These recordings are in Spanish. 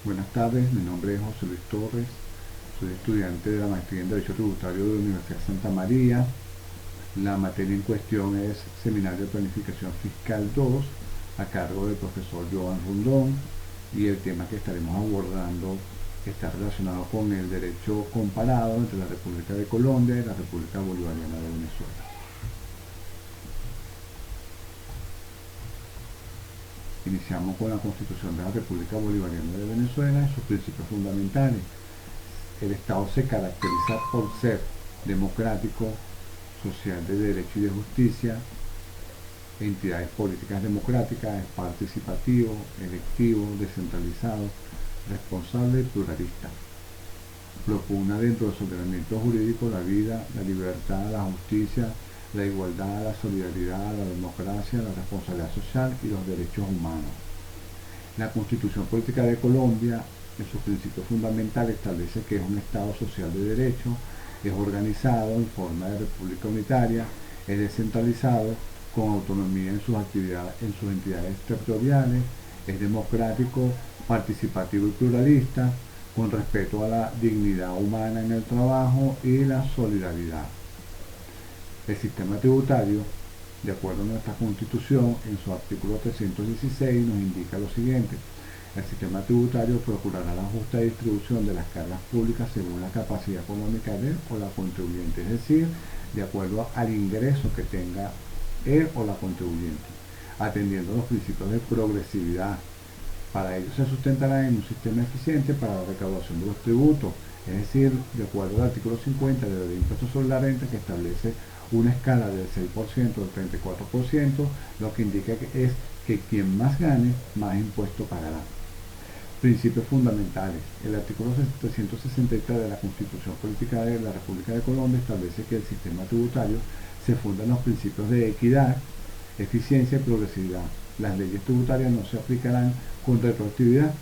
Buenas tardes, mi nombre es José Luis Torres, soy estudiante de la maestría en Derecho Tributario de la Universidad Santa María. La materia en cuestión es Seminario de Planificación Fiscal 2, a cargo del profesor Joan Rondón, y el tema que estaremos abordando está relacionado con el derecho comparado entre la República de Colombia y la República Bolivariana de Venezuela. Iniciamos con la Constitución de la República Bolivariana de Venezuela y sus principios fundamentales. El Estado se caracteriza por ser democrático, social de derecho y de justicia, entidades políticas democráticas, participativo, electivo, descentralizado, responsable y pluralista. Propugna dentro de su ordenamiento jurídico la vida, la libertad, la justicia, la igualdad, la solidaridad, la democracia, la responsabilidad social y los derechos humanos. La Constitución Política de Colombia, en sus principios fundamentales, establece que es un Estado social de derecho, es organizado en forma de república unitaria, es descentralizado, con autonomía en sus actividades, en sus entidades territoriales, es democrático, participativo y pluralista, con respeto a la dignidad humana en el trabajo y la solidaridad. El sistema tributario, de acuerdo a nuestra Constitución, en su artículo 316 nos indica lo siguiente: el sistema tributario procurará la justa distribución de las cargas públicas según la capacidad económica del o la contribuyente, es decir, de acuerdo al ingreso que tenga él o la contribuyente, atendiendo los principios de progresividad. Para ello se sustentará en un sistema eficiente para la recaudación de los tributos, es decir, de acuerdo al artículo 50 de la Ley de Impuestos sobre la Renta, que establece una escala del 6% al 34%, lo que indica que es que quien más gane, más impuesto pagará. Principios fundamentales. El artículo 363 de la Constitución Política de la República de Colombia establece que el sistema tributario se funda en los principios de equidad, eficiencia y progresividad. Las leyes tributarias no se aplicarán con retroactividad.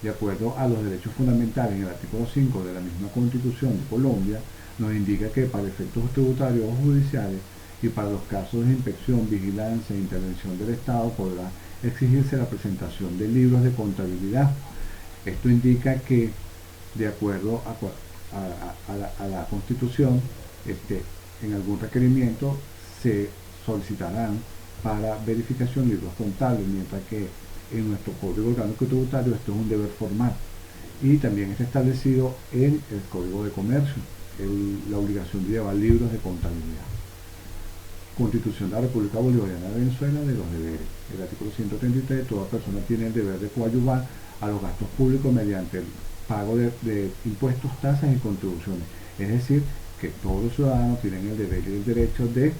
De acuerdo a los derechos fundamentales, en el artículo 5 de la misma Constitución de Colombia, nos indica que para efectos tributarios o judiciales y para los casos de inspección, vigilancia e intervención del Estado podrá exigirse la presentación de libros de contabilidad. Esto indica que, de acuerdo a la Constitución, en algún requerimiento se solicitarán para verificación libros contables, mientras que en nuestro Código Orgánico Tributario esto es un deber formal. Y también está establecido en el Código de Comercio la obligación de llevar libros de contabilidad. Constitución de la República Bolivariana de Venezuela, de los deberes. El artículo 133, toda persona tiene el deber de coadyuvar a los gastos públicos mediante el pago de impuestos, tasas y contribuciones. Es decir, que todos los ciudadanos tienen el deber y el derecho de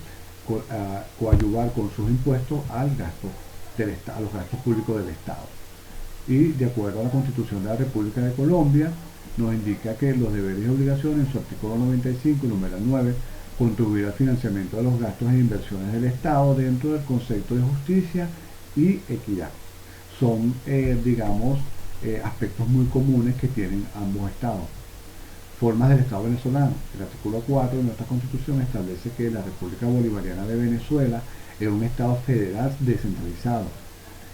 coadyuvar con sus impuestos a los gastos públicos del Estado. Y de acuerdo a la Constitución de la República de Colombia, nos indica que los deberes y obligaciones, en su artículo 95, número 9, contribuir al financiamiento de los gastos e inversiones del Estado dentro del concepto de justicia y equidad. Son, aspectos muy comunes que tienen ambos estados. Formas del Estado venezolano. El artículo 4 de nuestra Constitución establece que la República Bolivariana de Venezuela es un Estado federal descentralizado,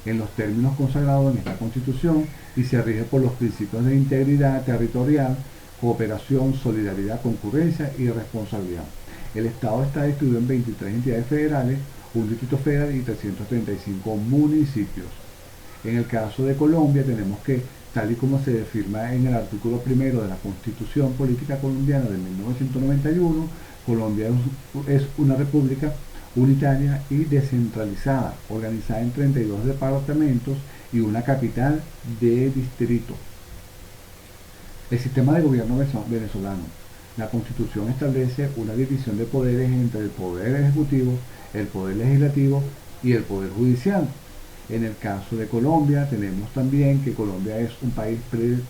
en los términos consagrados en esta Constitución, y se rige por los principios de integridad territorial, cooperación, solidaridad, concurrencia y responsabilidad. El Estado está distribuido en 23 entidades federales, un distrito federal y 335 municipios. En el caso de Colombia tenemos que, tal y como se afirma en el artículo 1 de la Constitución Política Colombiana de 1991, Colombia es una república unitaria y descentralizada, organizada en 32 departamentos y una capital de distrito. El sistema de gobierno venezolano. La Constitución establece una división de poderes entre el poder ejecutivo, el poder legislativo y el poder judicial. En el caso de Colombia tenemos también que Colombia es un país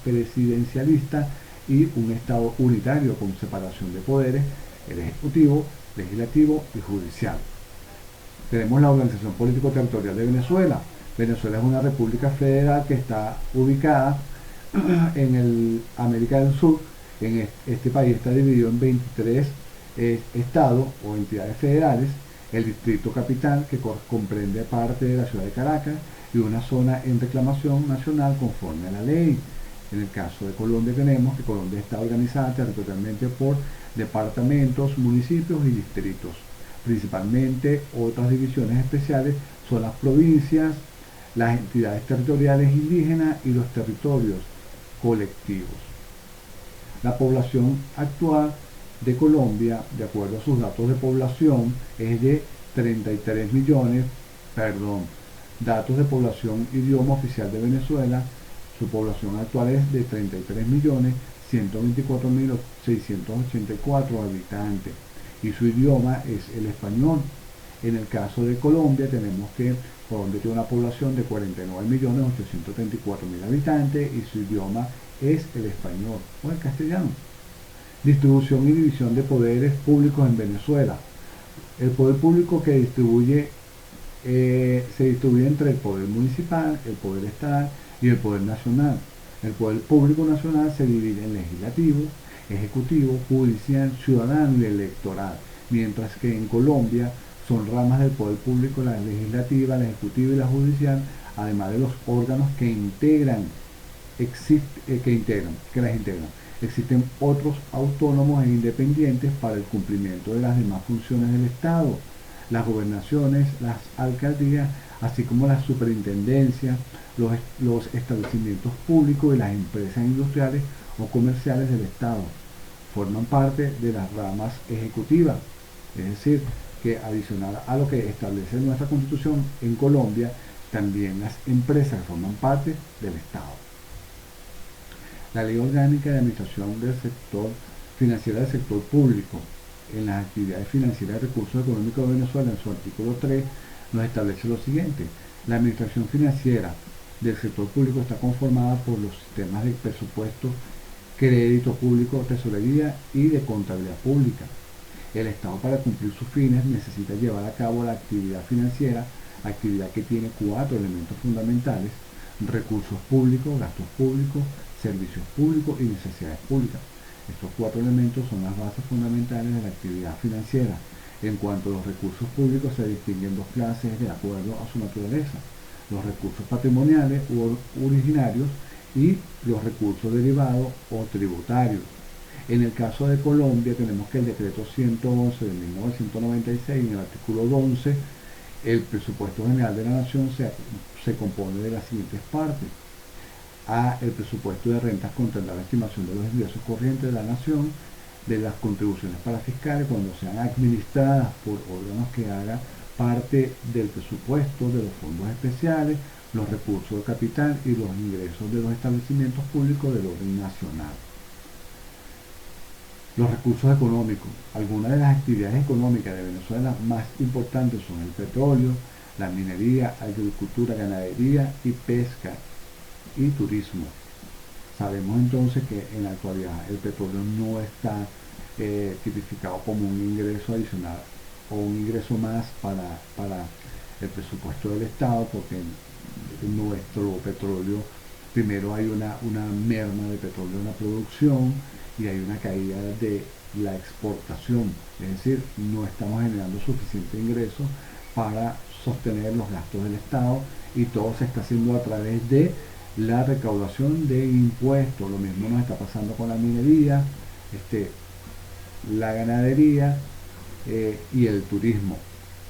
presidencialista y un Estado unitario con separación de poderes, el ejecutivo, legislativo y judicial. Tenemos la organización político-territorial de Venezuela. Venezuela es una república federal que está ubicada en América del Sur. Este país está dividido en 23 estados o entidades federales. El distrito capital, que comprende parte de la ciudad de Caracas, y una zona en reclamación nacional conforme a la ley. En el caso de Colombia tenemos que Colombia está organizada territorialmente por departamentos, municipios y distritos. Principalmente otras divisiones especiales son las provincias, las entidades territoriales indígenas y los territorios colectivos. La población actual de Colombia, de acuerdo a sus datos de población, es de 33 millones, datos de población idioma oficial de Venezuela, su población actual es de 33.124.684 habitantes y su idioma es el español. En el caso de Colombia tenemos que Colombia tiene una población de 49.834.000 habitantes y su idioma es el español o el castellano. Distribución y división de poderes públicos en Venezuela. El poder público que se distribuye entre el poder municipal, el poder estatal y el poder nacional. El poder público nacional se divide en legislativo, ejecutivo, judicial, ciudadano y electoral, mientras que en Colombia son ramas del poder público la legislativa, la ejecutiva y la judicial, además de los órganos que las integran. Existen otros autónomos e independientes para el cumplimiento de las demás funciones del Estado, las gobernaciones, las alcaldías, así como las superintendencias, los establecimientos públicos y las empresas industriales o comerciales del Estado. Forman parte de las ramas ejecutivas, es decir, que adicional a lo que establece nuestra Constitución en Colombia, también las empresas forman parte del Estado. La Ley Orgánica de Administración del Sector Financiera del Sector Público en las actividades financieras y recursos económicos de Venezuela, en su artículo 3, nos establece lo siguiente. La administración financiera del sector público está conformada por los sistemas de presupuesto, crédito público, tesorería y de contabilidad pública. El Estado, para cumplir sus fines, necesita llevar a cabo la actividad financiera, actividad que tiene 4 elementos fundamentales: recursos públicos, gastos públicos, servicios públicos y necesidades públicas. Estos 4 elementos son las bases fundamentales de la actividad financiera. En cuanto a los recursos públicos, se distinguen 2 clases de acuerdo a su naturaleza: los recursos patrimoniales u originarios y los recursos derivados o tributarios. En el caso de Colombia tenemos que el decreto 111 de 1996, en el artículo 11, el presupuesto general de la nación se compone de las siguientes partes. A, el presupuesto de rentas contendrá la estimación de los ingresos corrientes de la nación, de las contribuciones parafiscales cuando sean administradas por órganos que hagan parte del presupuesto, de los fondos especiales, los recursos de capital y los ingresos de los establecimientos públicos del orden nacional. Los recursos económicos. Algunas de las actividades económicas de Venezuela más importantes son el petróleo, la minería, agricultura, ganadería y pesca y turismo. Sabemos entonces que en la actualidad el petróleo no está tipificado como un ingreso adicional o un ingreso más para el presupuesto del Estado, porque nuestro petróleo, primero hay una merma de petróleo en la producción y hay una caída de la exportación, es decir, no estamos generando suficiente ingreso para sostener los gastos del Estado y todo se está haciendo a través de la recaudación de impuestos. Lo mismo nos está pasando con la minería, la ganadería y el turismo.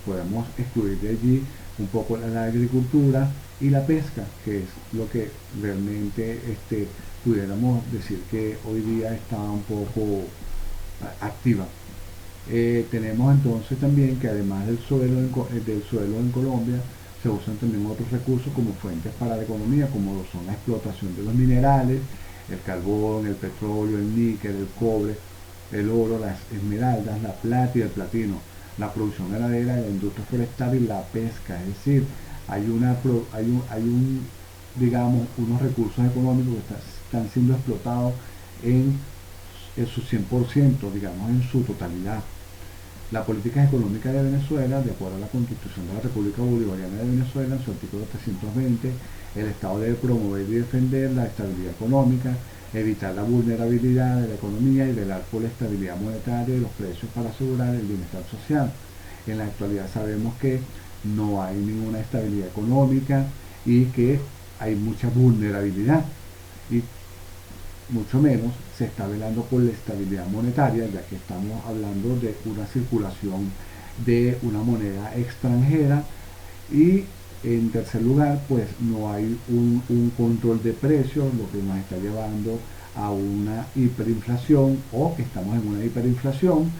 Podemos excluir de allí un poco la agricultura y la pesca, que es lo que realmente pudiéramos decir que hoy día está un poco activa. Tenemos entonces también que además del suelo en Colombia, se usan también otros recursos como fuentes para la economía, como son la explotación de los minerales, el carbón, el petróleo, el níquel, el cobre, el oro, las esmeraldas, la plata y el platino, la producción ganadera, la industria forestal y la pesca. Es decir, hay digamos, unos recursos económicos que están siendo explotados en su 100%, digamos, en su totalidad. La política económica de Venezuela, de acuerdo a la Constitución de la República Bolivariana de Venezuela, en su artículo 320, el Estado debe promover y defender la estabilidad económica, evitar la vulnerabilidad de la economía y velar por la estabilidad monetaria y los precios para asegurar el bienestar social. En la actualidad sabemos que no hay ninguna estabilidad económica y que hay mucha vulnerabilidad, y mucho menos se está velando por la estabilidad monetaria, ya que estamos hablando de una circulación de una moneda extranjera. Y en tercer lugar, pues no hay un control de precios, lo que nos está llevando a una hiperinflación, o que estamos en una hiperinflación,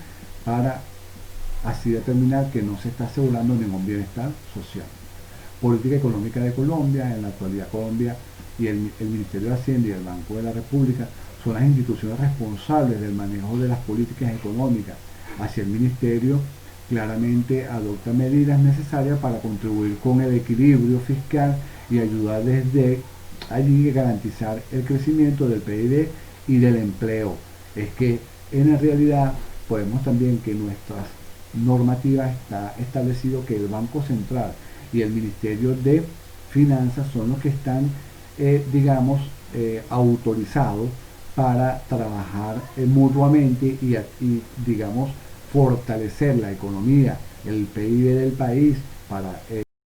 para así determinar que no se está asegurando ningún bienestar social. Política económica de Colombia: en la actualidad Colombia y el Ministerio de Hacienda y el Banco de la República son las instituciones responsables del manejo de las políticas económicas. Hacia el Ministerio claramente adopta medidas necesarias para contribuir con el equilibrio fiscal y ayudar desde allí a garantizar el crecimiento del PIB y del empleo. Es que en realidad podemos también que nuestras normativas está establecido que el Banco Central y el Ministerio de Finanzas son los que están, digamos, autorizados para trabajar mutuamente y, digamos, fortalecer la economía, el PIB del país, para